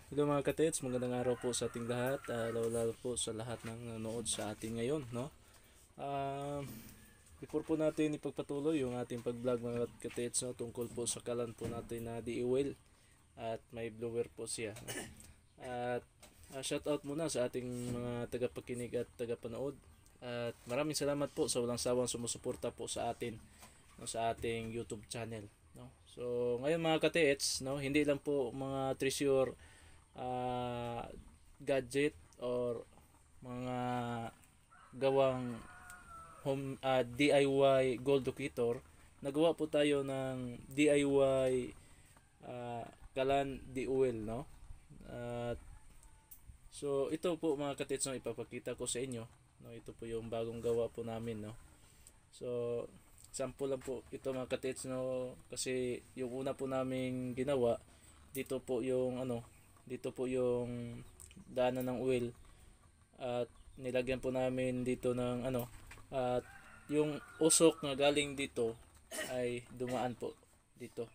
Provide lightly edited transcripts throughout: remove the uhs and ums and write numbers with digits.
Hello mga katits, magandang araw po sa ating lahat. Lalo po sa lahat ng nanonood sa atin ngayon, no? Ah, Before po natin ipagpatuloy yung ating pag-vlog mga katits, no, tungkol po sa kalan po natin na DE Whale at may blower po siya. No? At shout out muna sa ating mga tagapakinig at tagapanood. At maraming salamat po sa walang sawang sumusuporta po sa atin, no, sa ating YouTube channel, no. So ngayon mga katits, no, hindi lang po mga treasure uh, gadget or mga gawang home DIY gold locator. Nagawa po tayo ng DIY kalan di oil, no. At so ito po mga katits, no, ipapakita ko sa inyo, no. Ito po yung bagong gawa po namin, no. So sample lang po ito mga katits, no, kasi yung una po naming ginawa dito po yung dito po yung daanan ng oil at nilagyan po namin dito ng at yung usok na galing dito ay dumaan po dito,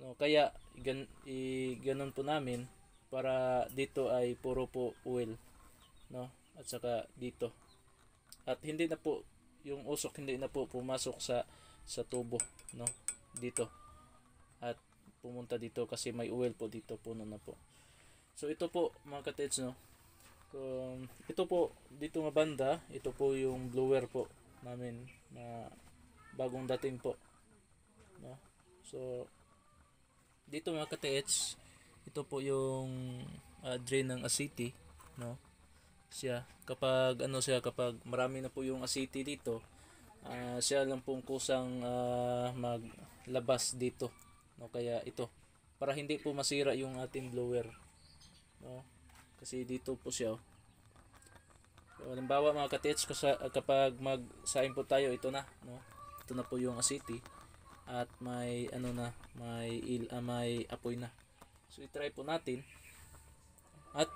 no, kaya ganon po namin para dito ay puro po oil, no, at saka dito at hindi na po yung usok hindi na po pumasok sa tubo, no, dito at pumunta dito kasi may oil po dito, puno na po. So ito po mga katits, no, ito po dito nga banda, ito po yung blower po namin na bagong dating po, no. So dito mga katits, ito po yung drain ng asiti, no. Kapag marami na po yung asiti dito, siya lang pong kusang maglabas dito, no, kaya ito para hindi po masira yung ating blower, no, kasi dito po siya, oh. So, halimbawa mga katits, kapag magsaing po tayo, ito na, no, ito na po yung asiti at may may apoy na. So i-try po natin. At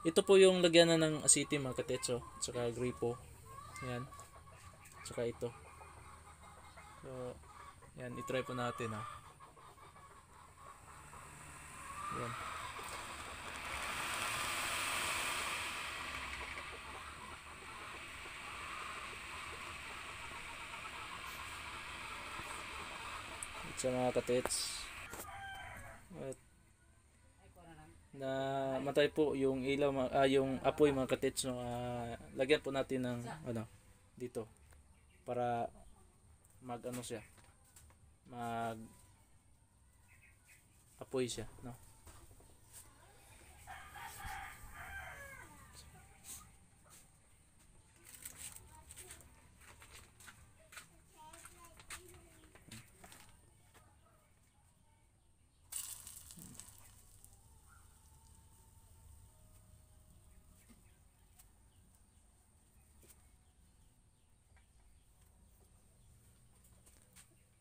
ito po yung lagyanan ng asiti mga katits, oh, at saka gripo, yan, at saka ito. So yan, i-try po natin, ha. Yan. Sa mga katits, at na matay po yung ilaw, yung apoy mga katits, no. Lagyan po natin ng dito para mag siya, mag apoy siya, no.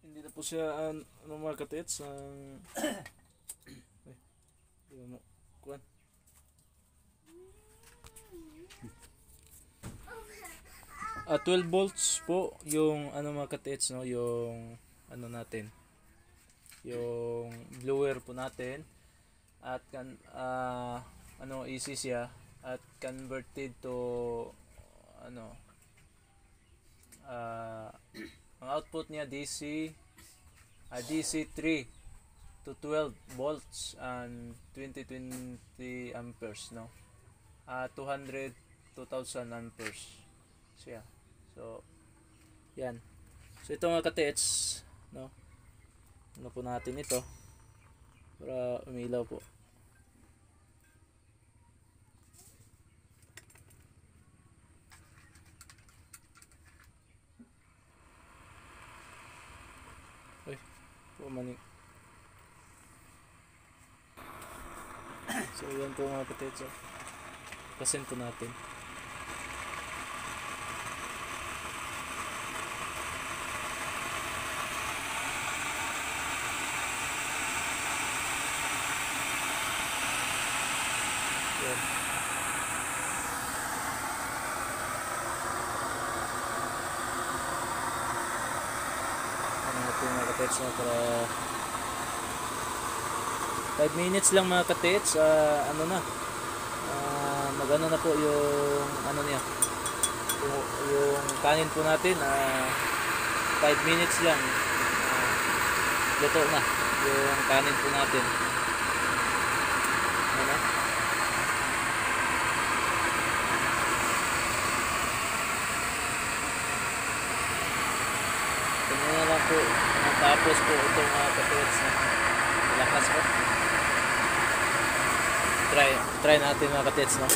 Hindi na po siya mga katits ay, kuan. 12 volts po yung mga katits, no, yung natin, yung blower po natin at easy siya at converted to ang output niya DC 3 to 12 volts and 20 amperes, no. 2000 amperes siya. So yan. So ito mga katits, no, po natin ito para umilaw po. Ay, pumaning. So yan po mga katits, pasin po natin. Yan. Ano po mga katits, para 5 minutes lang mga katits, ano na, magano na po yung ano niya, yung kanin po natin, 5 minutes lang, luto na yung kanin po natin. Ano? Tingnan na lang po, tapos po itong mga katits na lakas po. Try natin mga katits, no?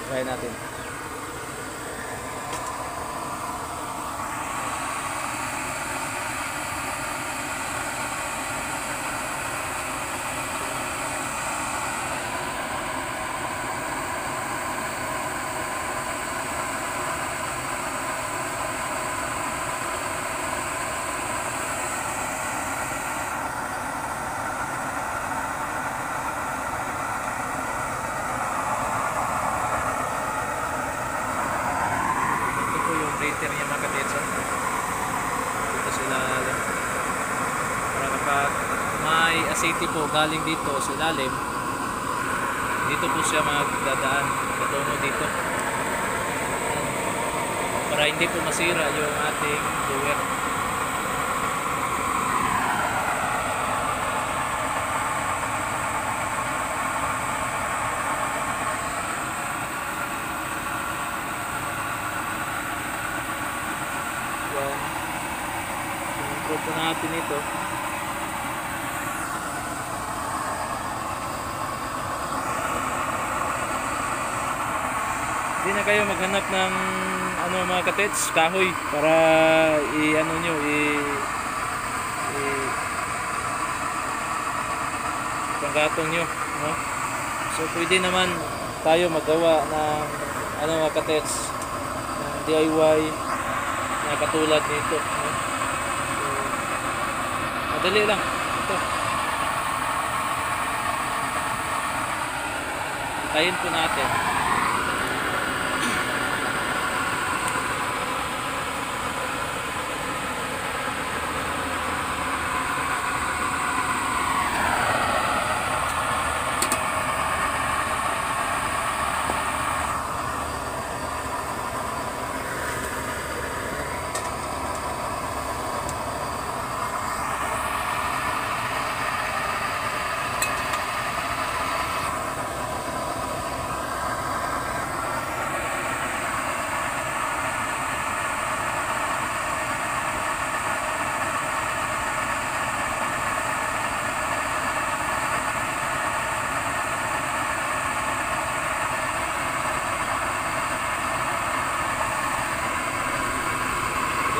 Try natin. Crater niya mga katits, dito sila para kapag may asiti po galing dito sa ilalim, dito po siya magdadaan patungo dito para hindi po masira yung ating blower. Improve po natin ito. Hindi na kayo maghanap ng ano mga katits, kahoy para i-ano nyo, panggatong nyo, no? So pwede naman tayo magawa ng ano mga katits, ng DIY na katulad nito, no? Madali lang ito. Tayin po natin.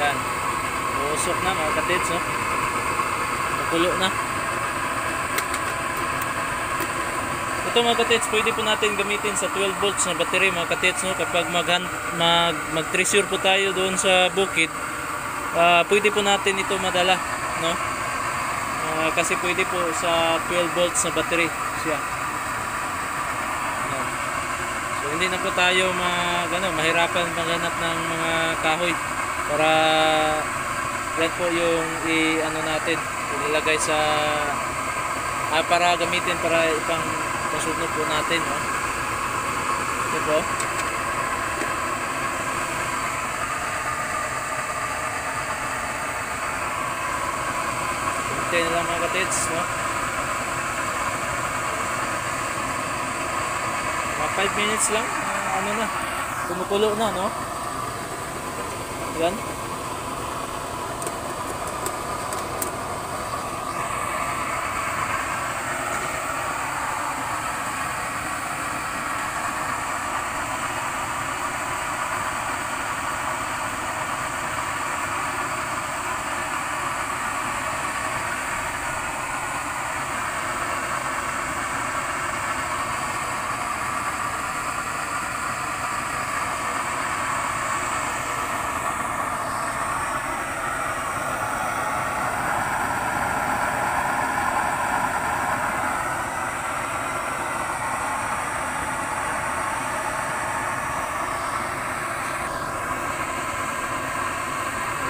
Yan. Usok na mga katits, no? Makulo na. Ito mga katits, pwede po natin gamitin sa 12 volts na battery mga katits, no? Kapag mag-treasure po tayo doon sa bukid, pwede po natin ito madala, no? Kasi pwede po sa 12 volts na battery siya. Yan. So hindi na po tayo mahirapan maghanap ng mga kahoy para yan po yung i-ano natin, ilagay sa para gamitin para ipang pasunod po natin, no? Ito po. Hintay na lang mga katits, no? Mga 5 minutes lang, ano na, kumukulo na, no? Yan.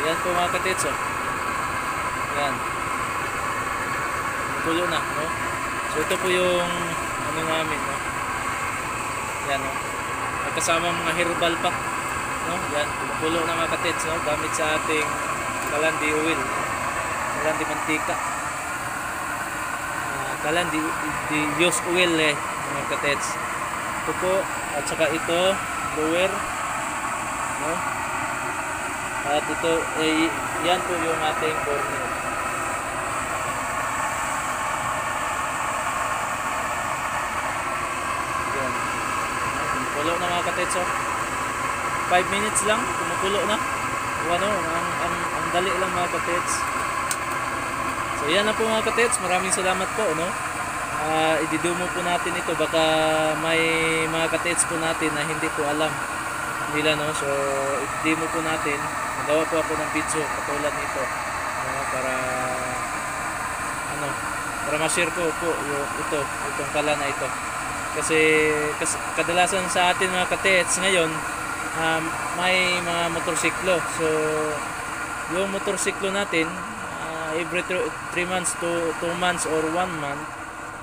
Yan po mga katits, oh. kumukulo na, no? So ito po yung ano namin, no? Yan, no? May kasama mga herbal pa, no? Yan, kumukulo na mga katits, no? Gamit sa ating kalandi oil, no? Kalandi mantika. Kalandi di use oil mga katits. Ito po, at saka ito, blower, no? At ito, yan po yung ating corner. Yan. Kumukulo na mga katits, oh. 5 minutes lang, kumukulo na. Ano, ang dali lang mga katits. So yan na po mga katits, maraming salamat po, no? Ididumo po natin ito, baka may mga katits po natin na hindi po alam nila, no? So i-demo po natin, magawa po ako ng video katulad nito, no? Para ma-share ko po itong kala na ito, kasi kadalasan sa atin mga katits ngayon, may mga motorsiklo. So yung motorsiklo natin, every 3 months to 2 months or 1 month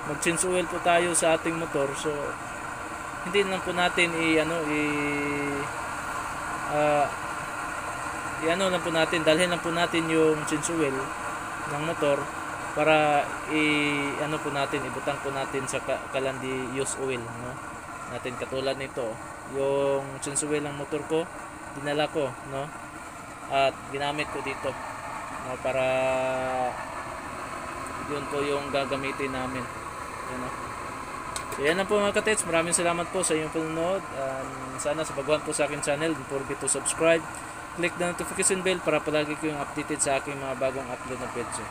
mag-change oil po tayo sa ating motor. So hindi lang po natin dalhin lang po natin yung change oil ng motor para ibutang po natin sa kalandi use oil, no? Natin katulad nito, yung change oil ng motor ko, dinala ko, no? At ginamit ko dito, no? Para yun po yung gagamitin namin, yun, no? So yan lang po mga katits, maraming salamat po sa inyong panonood. Sana sa pagbuhan po sa aking channel, don't forget to subscribe, click the notification bell para palagi kayong updated sa aking mga bagong upload na video.